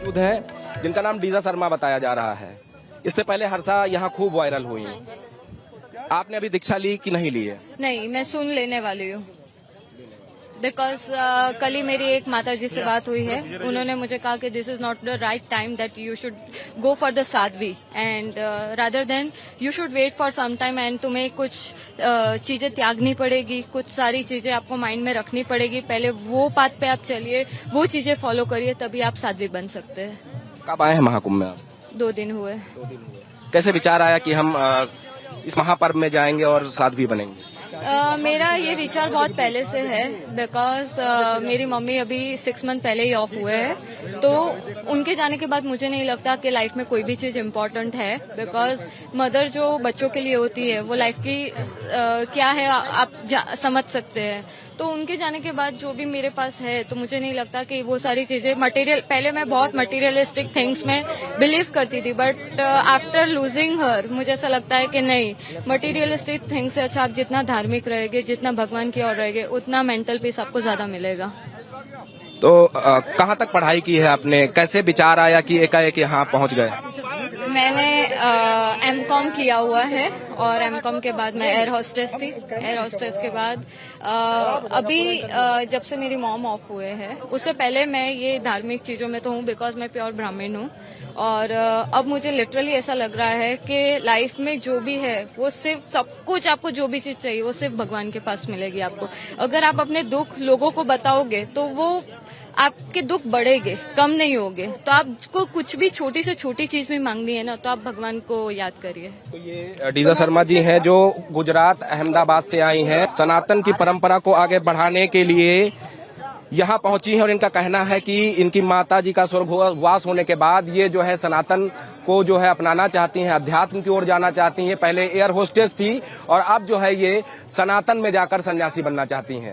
मौजूद हैं जिनका नाम डीजा शर्मा बताया जा रहा है। इससे पहले हर्षा यहाँ खूब वायरल हुई। आपने अभी दीक्षा ली कि नहीं ली है? नहीं, मैं सुन लेने वाली हूँ। बिकॉज कल ही मेरी एक माता जी से बात हुई है, उन्होंने मुझे कहा कि this is not the right time that you should go for the sadhvi and rather than you should wait for some time and तुम्हें कुछ चीजें त्यागनी पड़ेगी, कुछ सारी चीजें आपको माइंड में रखनी पड़ेगी। पहले वो पाथ पे आप चलिए, वो चीजें फॉलो करिए, तभी आप साध्वी बन सकते हैं। कब आए हैं महाकुंभ में आप? 2 दिन हुए। कैसे विचार आया कि हम इस महापर्व में जाएंगे और साध्वी बनेंगे? मेरा ये विचार बहुत पहले से है। बिकॉज मेरी मम्मी अभी 6 मंथ पहले ही ऑफ हुए हैं, तो उनके जाने के बाद मुझे नहीं लगता कि लाइफ में कोई भी चीज इम्पोर्टेंट है। बिकॉज मदर जो बच्चों के लिए होती है वो लाइफ की क्या है आप समझ सकते हैं। तो उनके जाने के बाद जो भी मेरे पास है, तो मुझे नहीं लगता कि वो सारी चीजें मटेरियल, पहले मैं बहुत मटेरियलिस्टिक थिंग्स में बिलीव करती थी, बट आफ्टर लूजिंग हर मुझे ऐसा लगता है कि नहीं, मटेरियलिस्टिक थिंग्स से अच्छा आप जितना धार्मिक रहेंगे, जितना भगवान की ओर रहेंगे, उतना मेंटल पीस आपको ज्यादा मिलेगा। तो कहाँ तक पढ़ाई की है आपने? कैसे विचार आया कि एकाएक यहाँ पहुँच गए? मैंने एमकॉम किया हुआ है और एमकॉम के बाद मैं एयर होस्टेस थी। एयर होस्टेस के बाद अभी जब से मेरी मॉम ऑफ हुए हैं, उससे पहले मैं ये धार्मिक चीजों में तो हूँ, बिकॉज मैं प्योर ब्राह्मण हूँ। और अब मुझे लिटरली ऐसा लग रहा है कि लाइफ में जो भी है वो सिर्फ, सब कुछ आपको जो भी चीज चाहिए वो सिर्फ भगवान के पास मिलेगी आपको। अगर आप अपने दुख लोगों को बताओगे तो वो आपके दुख बढ़ेंगे, कम नहीं होंगे। तो आपको कुछ भी छोटी से छोटी चीज भी मांगनी है ना, तो आप भगवान को याद करिए। तो ये डीजा शर्मा जी हैं जो गुजरात अहमदाबाद से आई हैं, सनातन की परंपरा को आगे बढ़ाने के लिए यहाँ पहुंची हैं। और इनका कहना है कि इनकी माता जी का स्वर्गवास होने के बाद ये जो है सनातन को जो है अपनाना चाहती हैं, अध्यात्म की ओर जाना चाहती हैं। पहले एयर होस्टेस थी और अब जो है ये सनातन में जाकर सन्यासी बनना चाहती हैं।